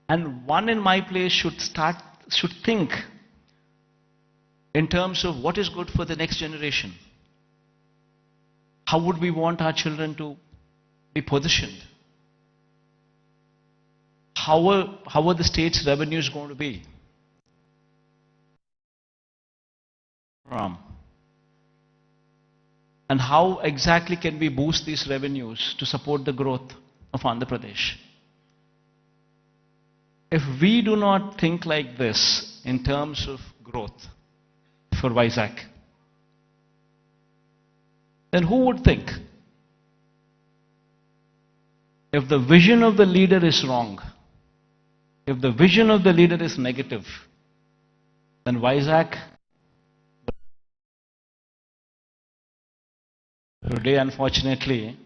And one in my place should think in terms of what is good for the next generation. How would we want our children to be positioned? How are the state's revenues going to be? And how exactly can we boost these revenues to support the growth of Andhra Pradesh? If we do not think like this in terms of growth for Vizag, then who would think? If the vision of the leader is wrong, if the vision of the leader is negative, then Vizag today, unfortunately,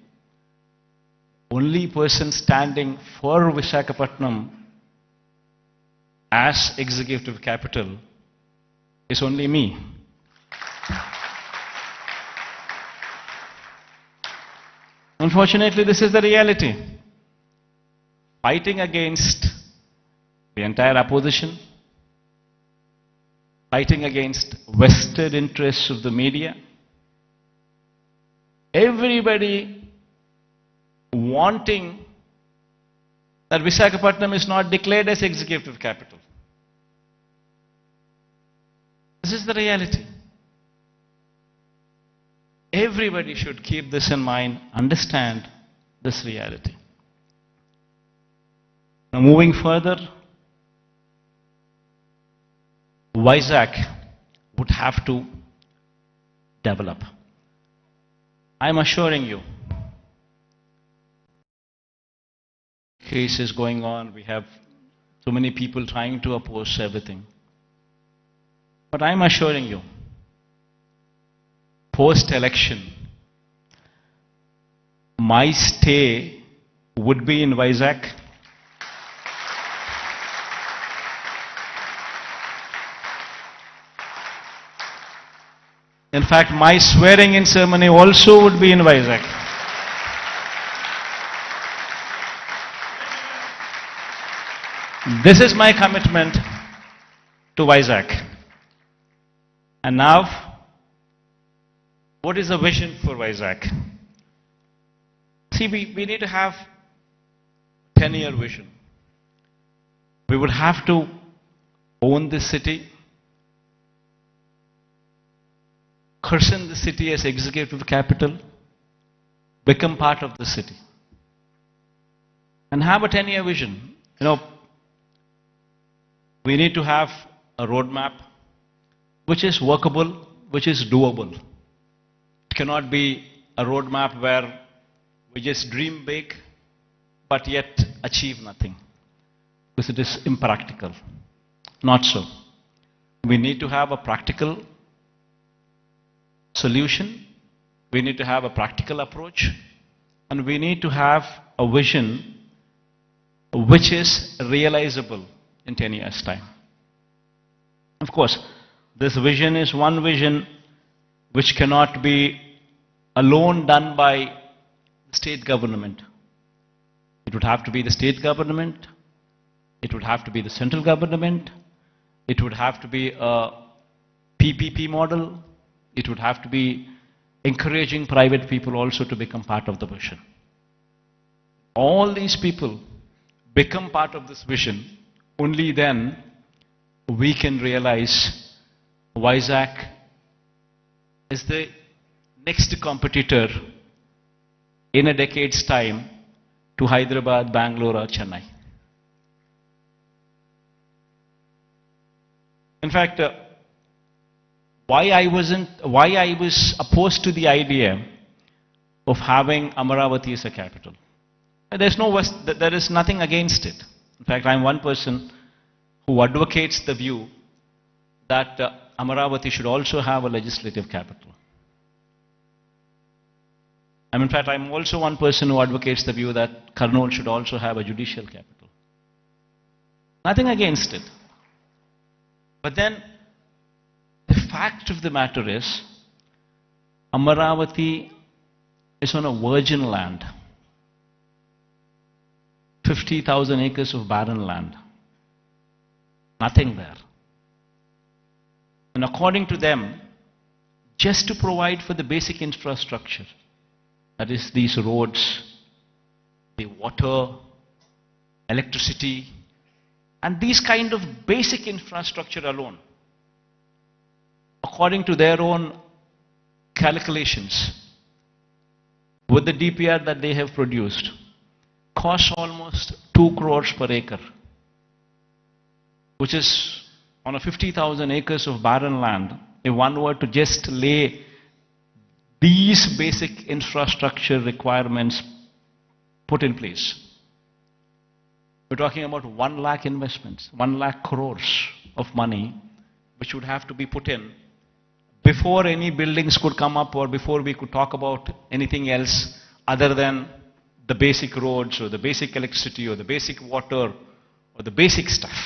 only person standing for Visakhapatnam as executive capital is only me. Unfortunately, this is the reality. Fighting against the entire opposition, fighting against vested interests of the media, everybody wanting that Visakhapatnam is not declared as executive capital. This is the reality. Everybody should keep this in mind, understand this reality. Now moving further, Vizag would have to develop. I'm assuring you, cases going on, we have so many people trying to oppose everything. But I'm assuring you, post-election, my stay would be in Vizag. In fact, my swearing-in ceremony also would be in Vizag. This is my commitment to Vizag. And now, what is the vision for Vizag? See, we need to have 10-year vision. We would have to own this city, christen the city as executive capital, become part of the city, and have a 10-year vision. You know, we need to have a roadmap which is workable, which is doable. It cannot be a roadmap where we just dream big but yet achieve nothing, because it is impractical. Not so. We need to have a practical solution, we need to have a practical approach, and we need to have a vision which is realizable in 10 years' time. Of course, this vision is one vision which cannot be alone done by the state government. It would have to be the state government, it would have to be the central government, it would have to be a PPP model, it would have to be encouraging private people also to become part of the vision. All these people become part of this vision, only then we can realize Vizag is the next competitor in a decade's time to Hyderabad, Bangalore or Chennai. In fact, why I was opposed to the idea of having Amaravati as a capital. There is nothing against it. In fact, I'm one person who advocates the view that Amaravati should also have a legislative capital. In fact, I'm also one person who advocates the view that Kurnool should also have a judicial capital. Nothing against it. But then, the fact of the matter is, Amaravati is on a virgin land. 50,000 acres of barren land. Nothing there. And according to them, just to provide for the basic infrastructure, that is these roads, the water, electricity, and these kind of basic infrastructure alone, according to their own calculations, with the DPR that they have produced, costs almost 2 crores per acre, which is on a 50,000 acres of barren land. If one were to just lay these basic infrastructure requirements put in place, we're talking about 1 lakh investments, 1 lakh crores of money, which would have to be put in before any buildings could come up, or before we could talk about anything else other than the basic roads or the basic electricity or the basic water or the basic stuff.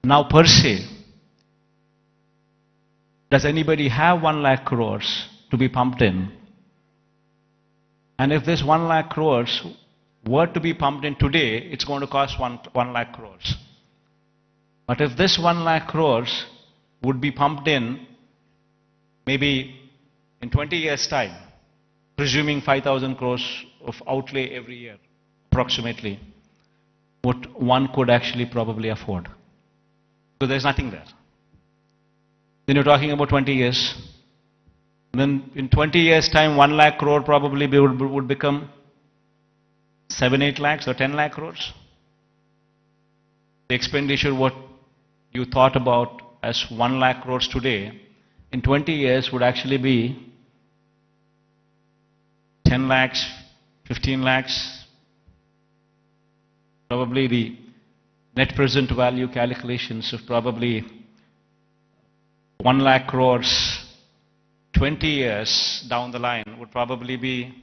Now per se, does anybody have 1 lakh crores to be pumped in? And if this 1 lakh crores were to be pumped in today, it's going to cost 1 lakh crores. But if this 1 lakh crores would be pumped in maybe in 20 years' time, presuming 5,000 crores of outlay every year, approximately, what one could actually probably afford. So there's nothing there. Then you're talking about 20 years. Then in 20 years' time, 1 lakh crore probably would become 7, 8 lakhs or 10 lakh crores. The expenditure what you thought about as 1 lakh crores today, in 20 years would actually be 10 lakhs, 15 lakhs. Probably the net present value calculations of probably 1 lakh crores 20 years down the line would probably be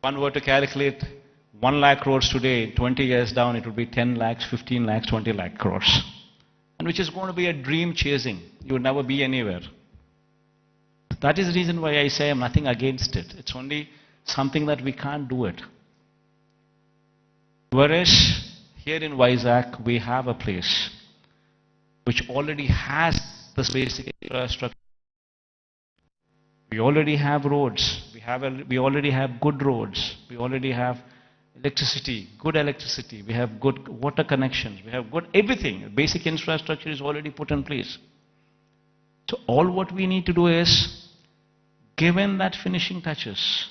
one were to calculate 1 lakh crores today, 20 years down, it would be 10 lakhs, 15 lakhs, 20 lakh crores. And which is going to be a dream chasing. You would never be anywhere. That is the reason why I say I'm nothing against it. It's only something that we can't do it. Whereas here in Vizag, we have a place which already has this basic infrastructure. We already have roads. We already have good roads. We already have electricity, good electricity. We have good water connections. We have good everything. Basic infrastructure is already put in place. So all what we need to do is, given that finishing touches,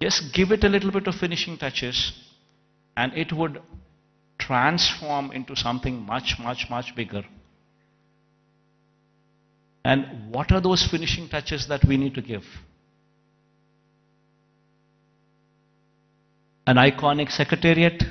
just give it a little bit of finishing touches, and it would transform into something much, much, much bigger. And what are those finishing touches that we need to give? An iconic secretariat,